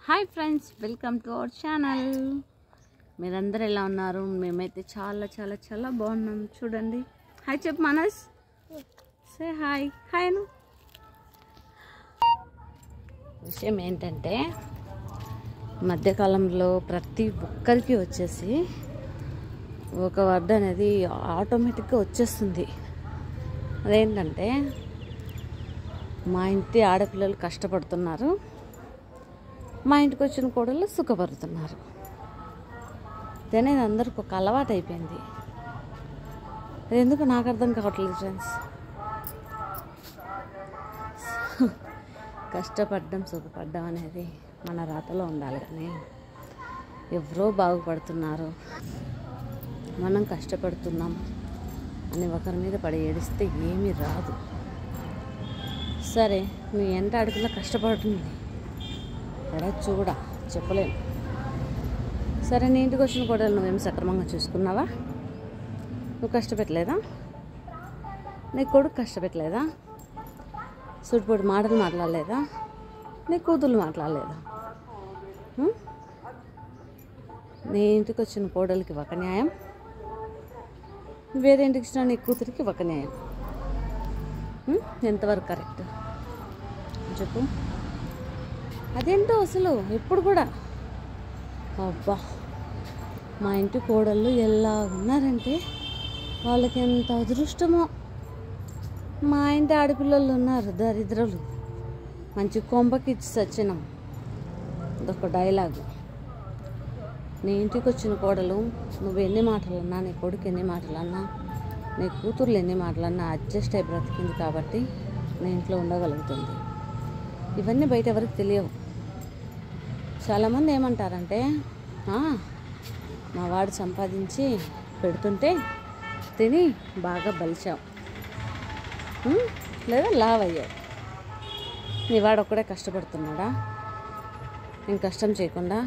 Hi friends, welcome to our channel. మీరందరూ ఎలా ఉన్నారు? మేమైతే చాలా చాలా చాలా బాగున్నాం. చూడండి, హాయ్ చెప్పు మనస్, సే హాయ్. హాయ్ అను. విషయం ఏంటంటే, మధ్యకాలంలో ప్రతి ఒక్కరికి వచ్చేసి ఒక వర్డ్ అనేది ఆటోమేటిక్గా వచ్చేస్తుంది. అదేంటంటే, మా ఇంటి ఆడపిల్లలు కష్టపడుతున్నారు, మా ఇంటికి వచ్చిన కోడళ్ళు సుఖపడుతున్నారు. అనేది అందరికి ఒక అలవాటు అయిపోయింది. అది ఎందుకు నాకు అర్థం కావట్లేదు ఫ్రెండ్స్. కష్టపడ్డం సుఖపడ్డం అనేది మన రాతలో ఉండాలి, కానీ ఎవరో బాగుపడుతున్నారు, మనం కష్టపడుతున్నాం అని ఒకరి మీద పడి ఏడిస్తే ఏమీ రాదు. సరే, మీ ఎంట అడుగులో కష్టపడుతుంది, పడచ్చు కూడా, చెప్పలేను. సరే, నీ ఇంటికి వచ్చిన కోడలు నువ్వేం సక్రమంగా చూసుకున్నావా? నువ్వు కష్టపెట్టలేదా? నీ కొడుకు కష్టపెట్టలేదా? సూటిపోటి మాటలు మాట్లాడలేదా? నీ కూతుళ్ళు మాట్లాడలేదా? నీ ఇంటికి వచ్చిన కోడలికి ఒక న్యాయం, వేరే ఇంటికి ఇచ్చిన నీ కూతురికి ఒక న్యాయం. ఎంతవరకు కరెక్ట్ చెప్పు? అదేంటో అసలు ఎప్పుడు కూడా అబ్బా, మా ఇంటి కోడళ్ళు ఎలా ఉన్నారంటే వాళ్ళకి ఎంత అదృష్టమో. మా ఇంటి ఆడపిల్లలు ఉన్నారు దరిద్రులు, మంచి కొంపకి ఇచ్చి సచ్చినాం. అదొక డైలాగు. నీ ఇంటికి వచ్చిన కోడలు నువ్వు ఎన్ని మాటలన్నా, నీ కొడుకు ఎన్ని మాటలన్నా, నీ కూతుర్లు ఎన్ని మాటలన్నా అడ్జస్ట్ అయి బ్రతికింది కాబట్టి నీ ఇంట్లో ఉండగలుగుతుంది. ఇవన్నీ బయట ఎవరికి తెలియవు. చాలామంది ఏమంటారంటే, మా వాడు సంపాదించి పెడుతుంటే తిని బాగా బలిచావు, లేదా లావ్ అయ్యావు. నీ వాడు ఒక్కడే కష్టపడుతున్నాడా, నేను కష్టం చేయకుండా?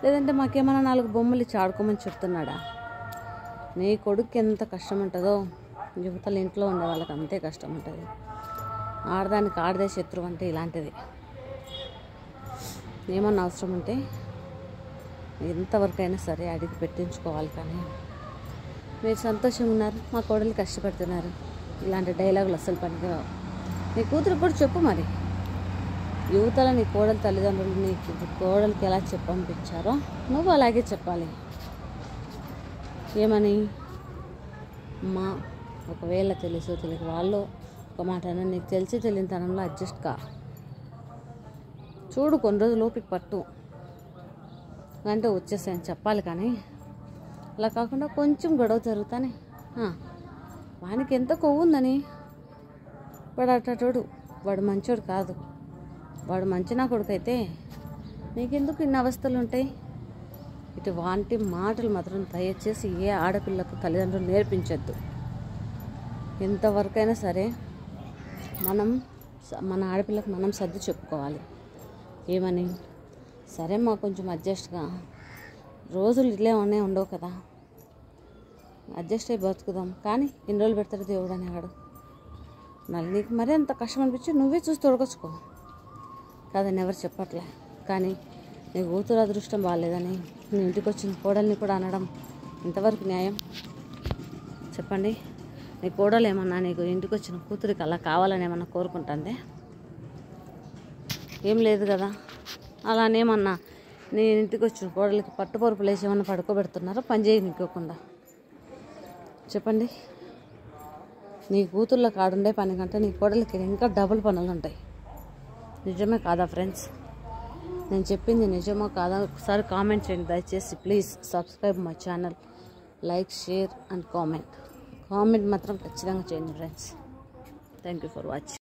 లేదంటే మాకేమైనా 4 బొమ్మలు ఇచ్చి ఆడుకోమని చెప్తున్నాడా? నీ కొడుకు ఎంత కష్టం ఉంటుందో యువతల ఇంట్లో ఉండే వాళ్ళకి అంతే కష్టం ఉంటుంది. ఆడదానికి ఆడదే శత్రువు అంటే ఇలాంటిది. ఏమన్నా అవసరం ఉంటే ఎంతవరకైనా సరే అడిగి పెట్టించుకోవాలి. కానీ మీరు సంతోషంగా ఉన్నారు, మా కోడలు కష్టపడుతున్నారు, ఇలాంటి డైలాగులు అస్సలు పనికిరావు. నీ కూతురికి కూడా చెప్పు మరి. యువతల నీ కోడలు తల్లిదండ్రులు నీ కోడలికి ఎలా పంపించారో నువ్వు అలాగే చెప్పాలి. ఏమని? మా ఒకవేళ తెలుసో తెలియక వాళ్ళు ఒక మాట అన్నా, నీకు తెలిసి తెలియని తనంలో అడ్జస్ట్ కా. చూడు, కొన్ని రోజులు ఓపిక పట్టు అంటే వచ్చేసాయని చెప్పాలి. కానీ అలా కాకుండా కొంచెం గొడవ జరుగుతానే వానికి ఎంత కొవ్వు ఉందని, వాడు అట్టోడు, వాడు మంచోడు కాదు, వాడు మంచి నా కొడుకు అయితే నీకెందుకు ఇన్ని అవస్థలు ఉంటాయి? ఇటువంటి మాటలు మాత్రం దయచేసి ఏ ఆడపిల్లకు తల్లిదండ్రులు నేర్పించద్దు. ఎంతవరకైనా సరే మన ఆడపిల్లకు మనం సర్ది చెప్పుకోవాలి. ఏమని? సరే, మాకు కొంచెం అడ్జస్ట్గా, రోజులు ఇట్లే ఉండవు కదా, అడ్జస్ట్ అయ్యి బతుకుదాం. కానీ ఎన్ని రోజులు పెడతాడు దేవుడు అనేవాడు. నీకు మరీ అంత కష్టం అనిపించి నువ్వే చూసి తొడగొచ్చుకో కాదని ఎవరు చెప్పట్లే. కానీ నీ కూతురు అదృష్టం బాగాలేదని నీ ఇంటికి వచ్చిన కోడల్ని కూడా అనడం ఎంతవరకు న్యాయం చెప్పండి? నీ కోడలు ఏమన్నా నీకు ఇంటికి వచ్చిన కూతురికి అలా కావాలని ఏమన్నా కోరుకుంటుందే? ఏం లేదు కదా. అలానేమన్నా నీ ఇంటికి వచ్చిన కోడలికి పట్టుపరుపులు వేసి ఏమన్నా పడుకోబెడుతున్నారో పని చేయనికోకుండా? చెప్పండి. నీ కూతుర్లో కాడుండే పని కంటే నీ కోడలికి ఇంకా డబుల్ పనులు ఉంటాయి. నిజమే కాదా ఫ్రెండ్స్? నేను చెప్పింది నిజమో కాదా ఒకసారి కామెంట్ చేయండి దయచేసి. Please subscribe my channel, like, share and comment మాత్రం ఖచ్చితంగా చేయండి friends. Thank you for watching.